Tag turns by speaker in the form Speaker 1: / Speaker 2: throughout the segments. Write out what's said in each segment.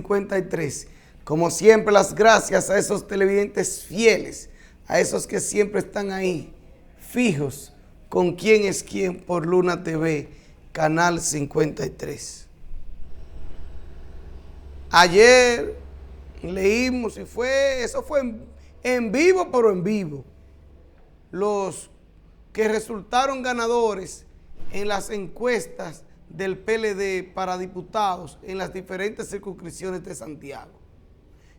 Speaker 1: 53. Como siempre, las gracias a esos televidentes fieles, a esos que siempre están ahí, fijos, con quién es quién por Luna TV, Canal 53. Ayer leímos y eso fue en vivo, pero en vivo. Los que resultaron ganadores en las encuestas del PLD para diputados en las diferentes circunscripciones de Santiago.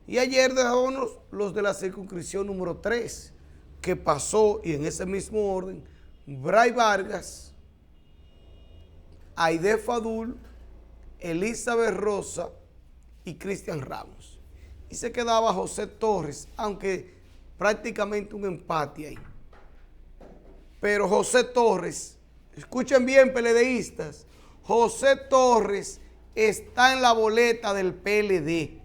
Speaker 1: Y ayer dejábamos los de la circunscripción número 3, que pasó, y en ese mismo orden, Bray Vargas, Aide Fadul, Elizabeth Rosa y Cristian Ramos. Y se quedaba José Torres, aunque prácticamente un empate ahí. Pero José Torres, escuchen bien, PLDistas, José Torres está en la boleta del PLD.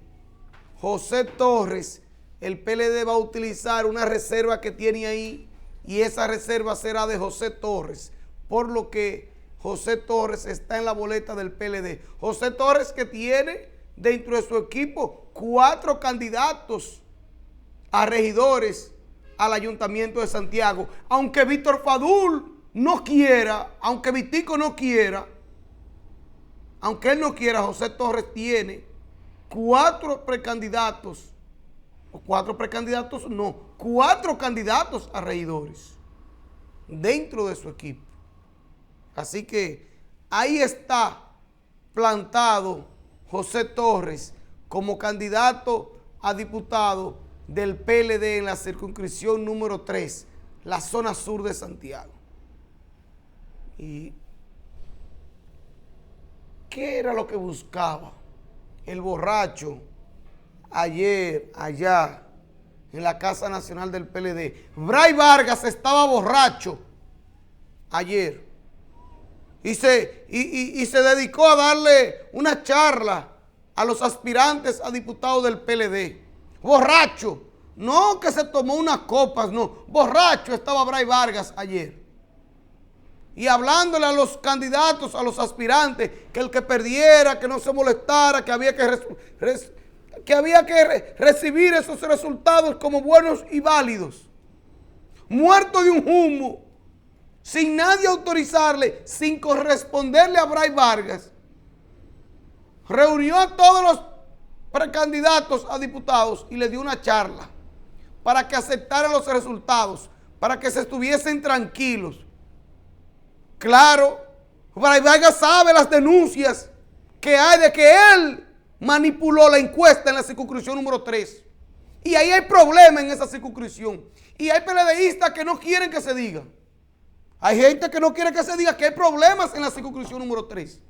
Speaker 1: José Torres, el PLD va a utilizar una reserva que tiene ahí y esa reserva será de José Torres, por lo que José Torres está en la boleta del PLD. José Torres, que tiene dentro de su equipo 4 candidatos a regidores al Ayuntamiento de Santiago. Aunque Víctor Fadul no quiera, aunque Vitico no quiera, aunque él no quiera, José Torres tiene 4 precandidatos, o 4 precandidatos, no, 4 candidatos a regidores dentro de su equipo. Así que ahí está plantado José Torres como candidato a diputado del PLD en la circunscripción número 3, la zona sur de Santiago. ¿Y qué era lo que buscaba el borracho ayer allá en la Casa Nacional del PLD? Bray Vargas estaba borracho ayer y se dedicó a darle una charla a los aspirantes a diputados del PLD. Borracho, no que se tomó unas copas, no, borracho estaba Bray Vargas ayer. Y hablándole a los candidatos, a los aspirantes, que el que perdiera, que no se molestara, que había que recibir esos resultados como buenos y válidos. Muerto de un humo, sin nadie autorizarle, sin corresponderle a Bray Vargas, reunió a todos los precandidatos a diputados y le dio una charla para que aceptaran los resultados, para que se estuviesen tranquilos. Claro, Bray Vargas sabe las denuncias que hay de que él manipuló la encuesta en la circunscripción número 3. Y ahí hay problemas en esa circunscripción. Y hay PLDistas que no quieren que se diga. Hay gente que no quiere que se diga que hay problemas en la circunscripción número 3.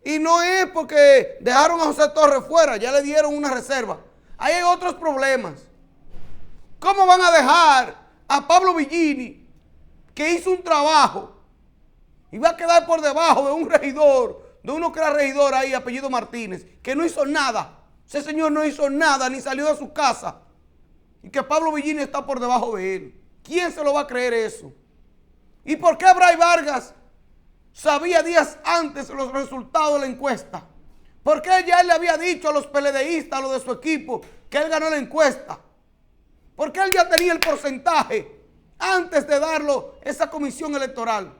Speaker 1: Y no es porque dejaron a José Torres fuera, ya le dieron una reserva. Ahí hay otros problemas. ¿Cómo van a dejar a Pablo Villini, que hizo un trabajo, y va a quedar por debajo de un regidor, de uno que era regidor ahí, apellido Martínez, que no hizo nada? Ese señor no hizo nada, ni salió de su casa. Y que Pablo Villini está por debajo de él. ¿Quién se lo va a creer eso? ¿Y por qué Bray Vargas sabía días antes los resultados de la encuesta? ¿Por qué ya él le había dicho a los PLDistas, a los de su equipo, que él ganó la encuesta? ¿Por qué él ya tenía el porcentaje antes de darlo esa comisión electoral?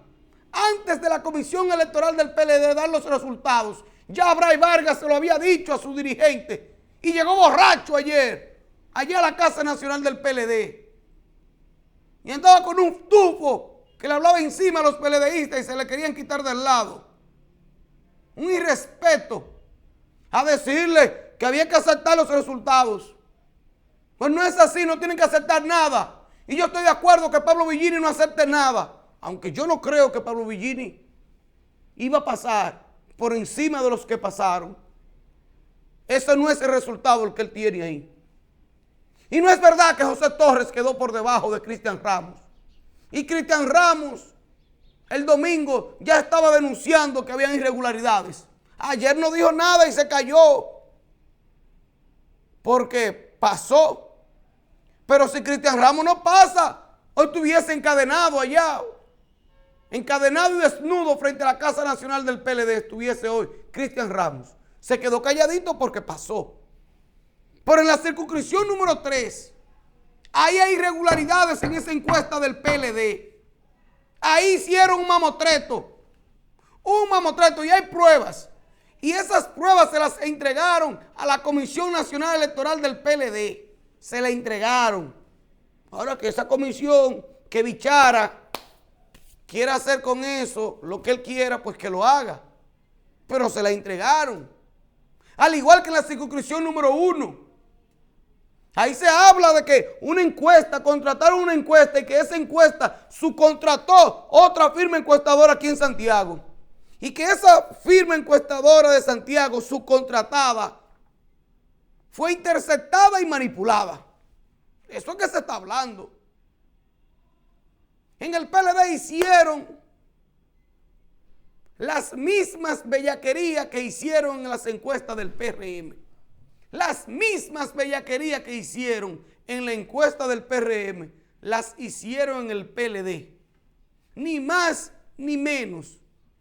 Speaker 1: Antes de la comisión electoral del PLD dar los resultados, ya Bray Vargas se lo había dicho a su dirigente y llegó borracho ayer a la Casa Nacional del PLD. Y andaba con un tufo que le hablaba encima a los PLDistas y se le querían quitar del lado. Un irrespeto a decirle que había que aceptar los resultados. Pues no es así, no tienen que aceptar nada. Y yo estoy de acuerdo que Pablo Villini no acepte nada. Aunque yo no creo que Pablo Villini iba a pasar por encima de los que pasaron. Ese no es el resultado el que él tiene ahí. Y no es verdad que José Torres quedó por debajo de Cristian Ramos. Y Cristian Ramos el domingo ya estaba denunciando que habían irregularidades. Ayer no dijo nada y se cayó porque pasó. Pero si Cristian Ramos no pasa, hoy estuviese encadenado allá. Encadenado y desnudo frente a la Casa Nacional del PLD estuviese hoy Cristian Ramos. Se quedó calladito porque pasó. Pero en la circunscripción número 3, ahí hay irregularidades en esa encuesta del PLD. Ahí hicieron un mamotreto y hay pruebas. Y esas pruebas se las entregaron a la Comisión Nacional Electoral del PLD. Se la entregaron. Ahora que esa comisión, que Bichara quiera hacer con eso lo que él quiera, pues que lo haga. Pero se la entregaron. Al igual que en la circunscripción número 1. Ahí se habla de que una encuesta, contrataron una encuesta y que esa encuesta subcontrató otra firma encuestadora aquí en Santiago. Y que esa firma encuestadora de Santiago subcontratada fue interceptada y manipulada. Eso es que se está hablando. En el PLD hicieron las mismas bellaquerías que hicieron en las encuestas del PRM. Las mismas bellaquerías que hicieron en la encuesta del PRM, las hicieron en el PLD. Ni más ni menos.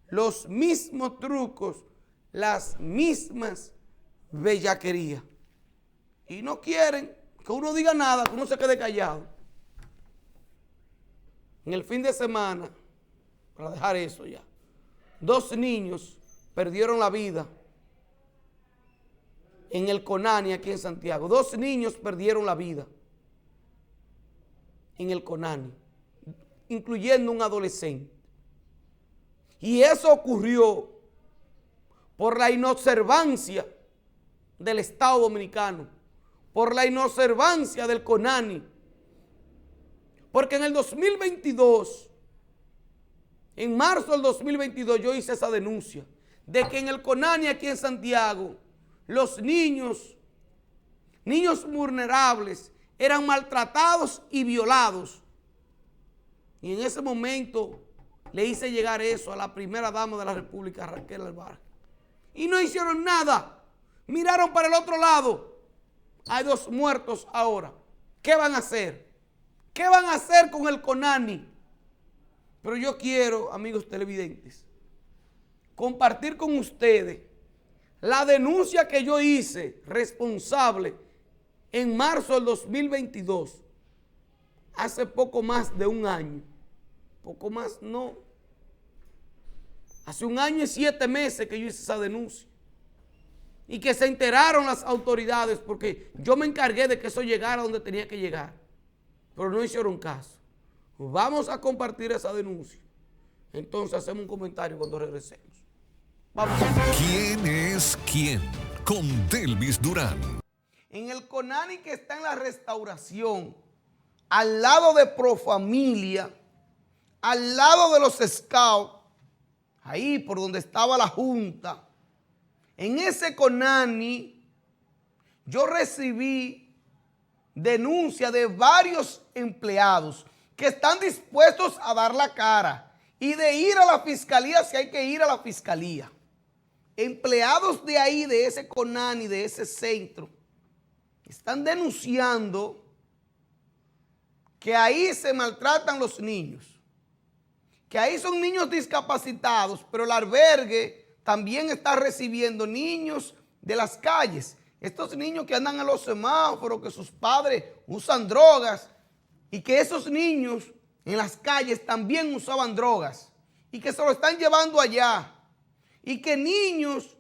Speaker 1: Los mismos trucos, las mismas bellaquerías. Y no quieren que uno diga nada, que uno se quede callado. En el fin de semana, para dejar eso ya, 2 niños perdieron la vida en el Conani aquí en Santiago. 2 niños perdieron la vida en el Conani, incluyendo un adolescente. Y eso ocurrió por la inobservancia del Estado Dominicano, por la inobservancia del Conani. Porque en el 2022, en marzo del 2022, yo hice esa denuncia de que en el Conani aquí en Santiago, los niños vulnerables, eran maltratados y violados. Y en ese momento le hice llegar eso a la primera dama de la República, Raquel Alvar. Y no hicieron nada. Miraron para el otro lado. Hay 2 muertos ahora. ¿Qué van a hacer? ¿Qué van a hacer con el Conani? Pero yo quiero, amigos televidentes, compartir con ustedes la denuncia que yo hice responsable en marzo del 2022, hace poco más de un año. Poco más, no. Hace 1 año y 7 meses que yo hice esa denuncia. Y que se enteraron las autoridades porque yo me encargué de que eso llegara donde tenía que llegar. Pero no hicieron caso. Vamos a compartir esa denuncia. Entonces hacemos un comentario cuando regresemos. Vamos.
Speaker 2: ¿Quién es quién? Con Delvis Durán.
Speaker 1: En el Conani que está en la Restauración, al lado de Profamilia, al lado de los Scouts, ahí por donde estaba la Junta, en ese Conani, yo recibí denuncia de varios empleados que están dispuestos a dar la cara y de ir a la fiscalía si hay que ir a la fiscalía. Empleados de ahí, de ese Conani, de ese centro, están denunciando que ahí se maltratan los niños, que ahí son niños discapacitados, pero el albergue también está recibiendo niños de las calles. Estos niños que andan en los semáforos, que sus padres usan drogas y que esos niños en las calles también usaban drogas y que se lo están llevando allá. Y que niños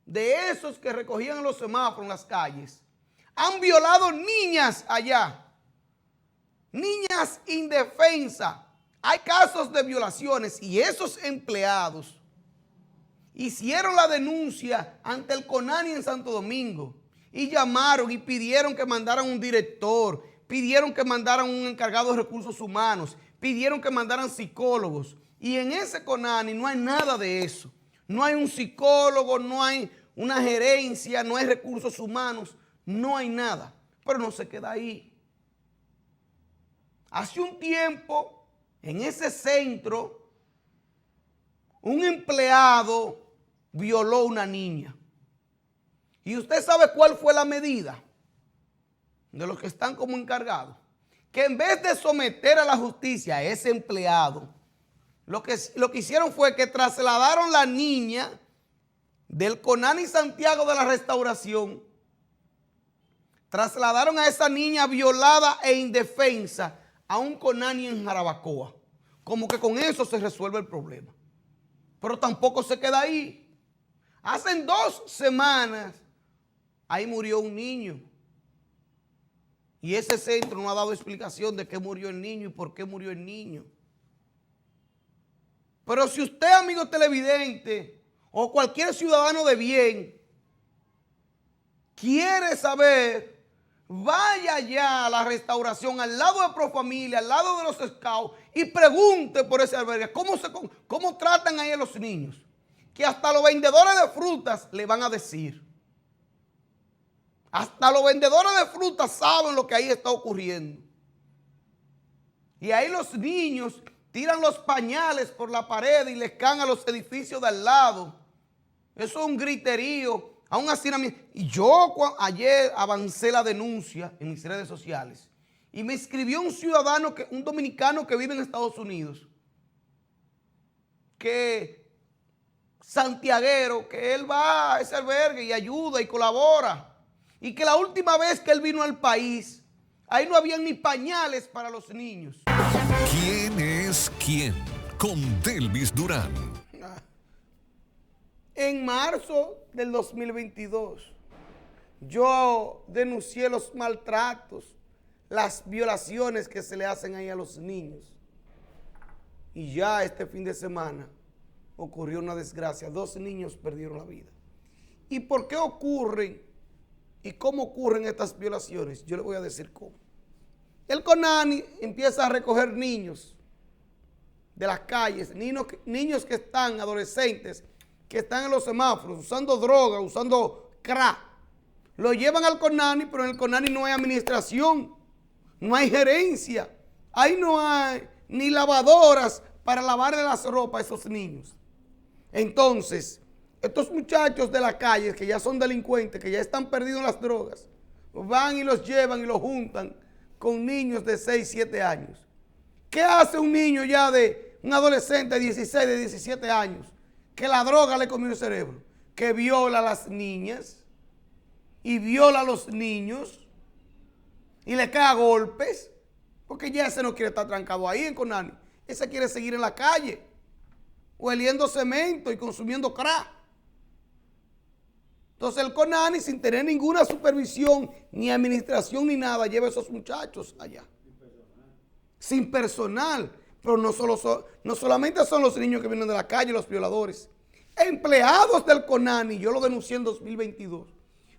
Speaker 1: de esos que recogían en los semáforos en las calles han violado niñas allá. Niñas indefensas. Hay casos de violaciones y esos empleados hicieron la denuncia ante el Conani en Santo Domingo y llamaron y pidieron que mandaran un director, pidieron que mandaran un encargado de recursos humanos, pidieron que mandaran psicólogos. Y en ese Conani no hay nada de eso. No hay un psicólogo, no hay una gerencia, no hay recursos humanos, no hay nada. Pero no se queda ahí. Hace un tiempo, en ese centro, un empleado violó a una niña. ¿Y usted sabe cuál fue la medida de los que están como encargados? Que en vez de someter a la justicia a ese empleado, lo que hicieron fue que trasladaron la niña del Conani Santiago de la Restauración trasladaron a esa niña violada e indefensa a un Conani en Jarabacoa. Como que con eso se resuelve el problema. Pero tampoco se queda ahí. Hace 2 semanas, ahí murió un niño. Y ese centro no ha dado explicación de qué murió el niño y por qué murió el niño. Pero si usted, amigo televidente, o cualquier ciudadano de bien, quiere saber, vaya ya a la Restauración, al lado de Profamilia, al lado de los Scouts, y pregunte por ese albergue. ¿Cómo tratan ahí a los niños? Que hasta los vendedores de frutas le van a decir. Hasta los vendedores de frutas saben lo que ahí está ocurriendo. Y ahí los niños tiran los pañales por la pared y les caen a los edificios de al lado. Eso es un griterío, a un hacinamiento. Y yo ayer avancé la denuncia en mis redes sociales y me escribió un ciudadano, un dominicano que vive en Estados Unidos, que santiaguero, que él va a ese albergue y ayuda y colabora. Y que la última vez que él vino al país, ahí no había ni pañales para los niños.
Speaker 2: ¿Quién es quién? Con Delvis Durán.
Speaker 1: En marzo del 2022, yo denuncié los maltratos, las violaciones que se le hacen ahí a los niños. Y ya este fin de semana ocurrió una desgracia. 2 niños perdieron la vida. ¿Y por qué ocurren y cómo ocurren estas violaciones? Yo le voy a decir cómo. El Conani empieza a recoger niños de las calles, niños que están, adolescentes, que están en los semáforos, usando droga, usando crack. Lo llevan al Conani, pero en el Conani no hay administración, no hay gerencia. Ahí no hay ni lavadoras para lavarle las ropas a esos niños. Entonces, estos muchachos de la calle, que ya son delincuentes, que ya están perdidos en las drogas, van y los llevan y los juntan con niños de 6, 7 años. ¿Qué hace un niño ya un adolescente de 16, de 17 años, que la droga le comió el cerebro? Que viola a las niñas y viola a los niños y le cae a golpes, porque ya ese no quiere estar trancado ahí en Conani. Ese quiere seguir en la calle, hueliendo cemento y consumiendo crack. Entonces el Conani, sin tener ninguna supervisión, ni administración, ni nada, lleva a esos muchachos allá. Sin personal. Pero no solamente son los niños que vienen de la calle, los violadores. Empleados del Conani, yo lo denuncié en 2022,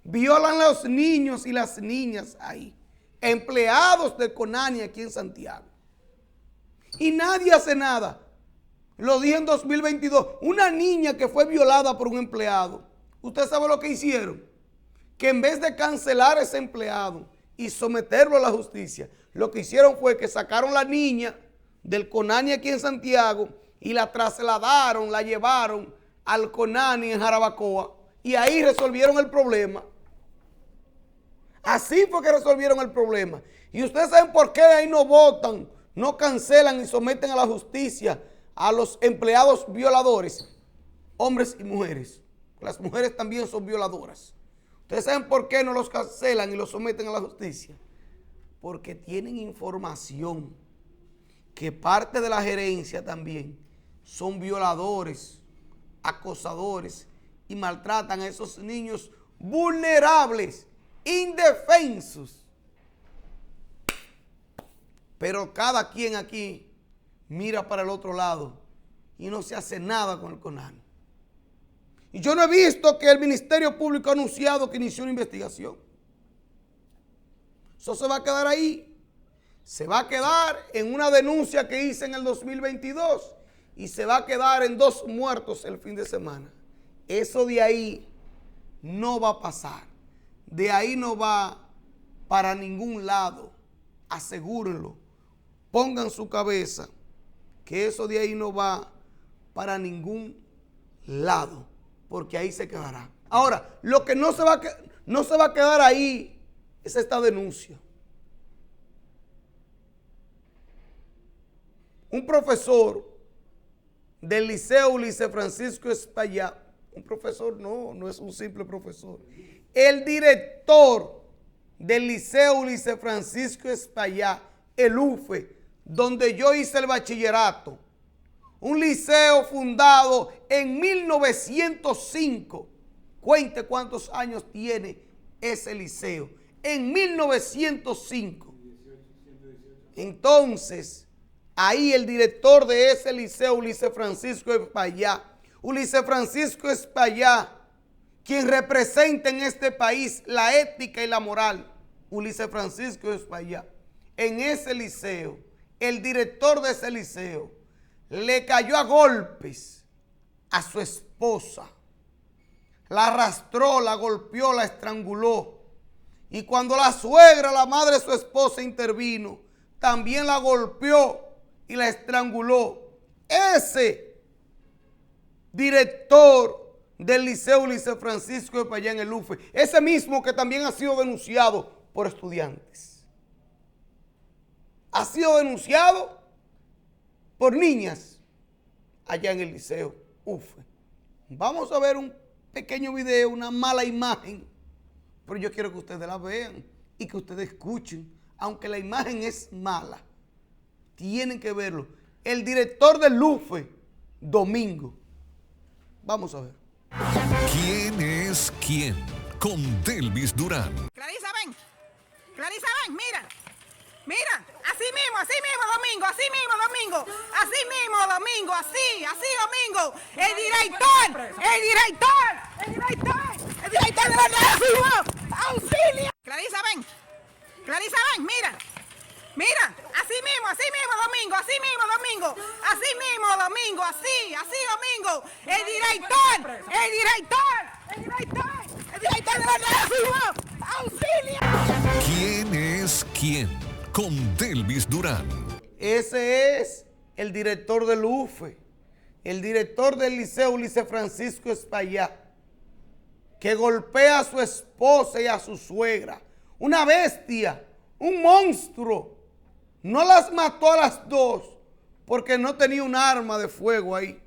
Speaker 1: violan a los niños y las niñas ahí. Empleados del Conani aquí en Santiago. Y nadie hace nada. Lo dije en 2022. Una niña que fue violada por un empleado. ¿Usted sabe lo que hicieron? Que en vez de cancelar a ese empleado y someterlo a la justicia, lo que hicieron fue que sacaron la niña del Conani aquí en Santiago y la trasladaron, la llevaron al Conani en Jarabacoa y ahí resolvieron el problema. Así fue que resolvieron el problema. Y ustedes saben por qué ahí no votan, no cancelan y someten a la justicia a los empleados violadores, hombres y mujeres. Las mujeres también son violadoras. ¿Ustedes saben por qué no los cancelan y los someten a la justicia? Porque tienen información que parte de la gerencia también son violadores, acosadores y maltratan a esos niños vulnerables, indefensos. Pero cada quien aquí mira para el otro lado y no se hace nada con el Conani. Y yo no he visto que el Ministerio Público ha anunciado que inició una investigación. Eso se va a quedar ahí. Se va a quedar en una denuncia que hice en el 2022 y se va a quedar en 2 muertos el fin de semana. Eso de ahí no va a pasar. De ahí no va para ningún lado. Asegúrenlo. Pongan su cabeza que eso de ahí no va para ningún lado, porque ahí se quedará. Ahora, lo que no se va a quedar ahí es esta denuncia. Un profesor del Liceo Ulises Francisco Espaillat Un profesor no es un simple profesor. El director del Liceo Ulises Francisco Espaillá, el UFE, donde yo hice el bachillerato. Un liceo fundado en 1905. Cuente cuántos años tiene ese liceo. En 1905. Entonces, ahí el director de ese liceo, Ulises Francisco Espaillá, quien representa en este país la ética y la moral, Ulises Francisco Espaillá, en ese liceo, el director de ese liceo, le cayó a golpes a su esposa, la arrastró, la golpeó, la estranguló. Y cuando la suegra, la madre de su esposa, intervino, también la golpeó y la estranguló. Ese director del Liceo Ulises Francisco Espaillá en el UFE, ese mismo que también ha sido denunciado por estudiantes, ha sido denunciado por niñas allá en el Liceo UFE. Vamos a ver un pequeño video, una mala imagen, pero yo quiero que ustedes la vean y que ustedes escuchen, aunque la imagen es mala, tienen que verlo. El director del UFE, Domingo. Vamos a ver.
Speaker 2: ¿Quién es quién? Con Delvis Durán.
Speaker 3: Clarisa, ven, mira. Mira, así mismo, Domingo, así, Domingo, el director de la universidad, auxilio. Clarisa, ven, mira, así mismo, Domingo, el director de la universidad, auxilio.
Speaker 2: ¿Quién es quién? Con Delvis Durán.
Speaker 1: Ese es el director del UFE, el director del Liceo Ulises Francisco Espaillá, que golpea a su esposa y a su suegra. Una bestia, un monstruo. No las mató a las dos porque no tenía un arma de fuego ahí.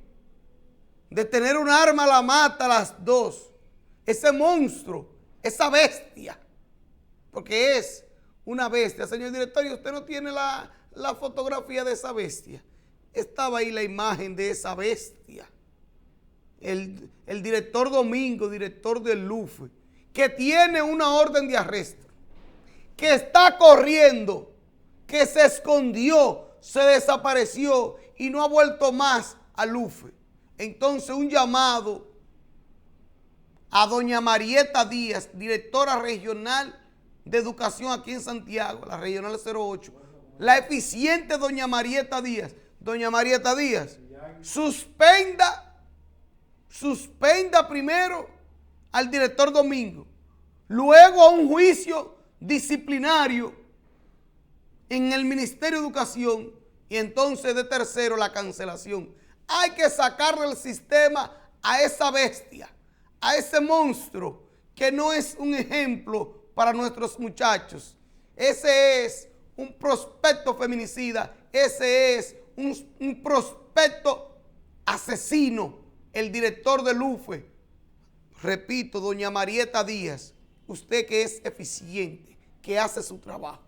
Speaker 1: De tener un arma la mata a las dos. Ese monstruo, esa bestia, porque es una bestia. Señor director, ¿y usted no tiene la fotografía de esa bestia? Estaba ahí la imagen de esa bestia. El director Domingo, director del UFE, que tiene una orden de arresto, que está corriendo, que se escondió, se desapareció y no ha vuelto más al UFE. Entonces, un llamado a doña Marieta Díaz, directora regional de educación aquí en Santiago, la regional 08, la eficiente doña Marieta Díaz. Doña Marieta Díaz, suspenda primero al director Domingo, luego a un juicio disciplinario en el Ministerio de Educación y entonces de tercero la cancelación. Hay que sacarle del sistema a esa bestia, a ese monstruo que no es un ejemplo para nuestros muchachos. Ese es un prospecto feminicida, ese es un prospecto asesino, el director del UFE. Repito, doña Marieta Díaz, usted que es eficiente, que hace su trabajo,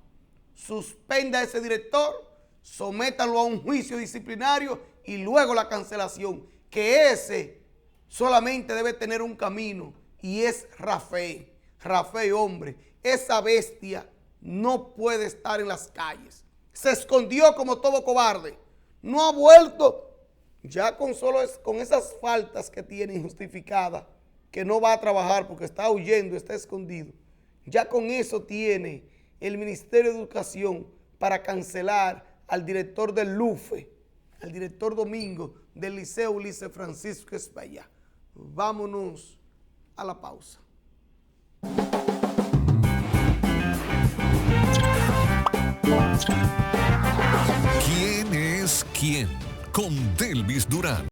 Speaker 1: suspenda a ese director, sométalo a un juicio disciplinario y luego la cancelación, que ese solamente debe tener un camino y es Rafael, hombre. Esa bestia no puede estar en las calles. Se escondió como todo cobarde. No ha vuelto, ya con esas faltas que tiene injustificadas, que no va a trabajar porque está huyendo, está escondido. Ya con eso tiene el Ministerio de Educación para cancelar al director del UFE, al director Domingo del Liceo Ulises Francisco Espaillá. Vámonos a la pausa.
Speaker 2: ¿Quién es quién? Con Delvis Durán.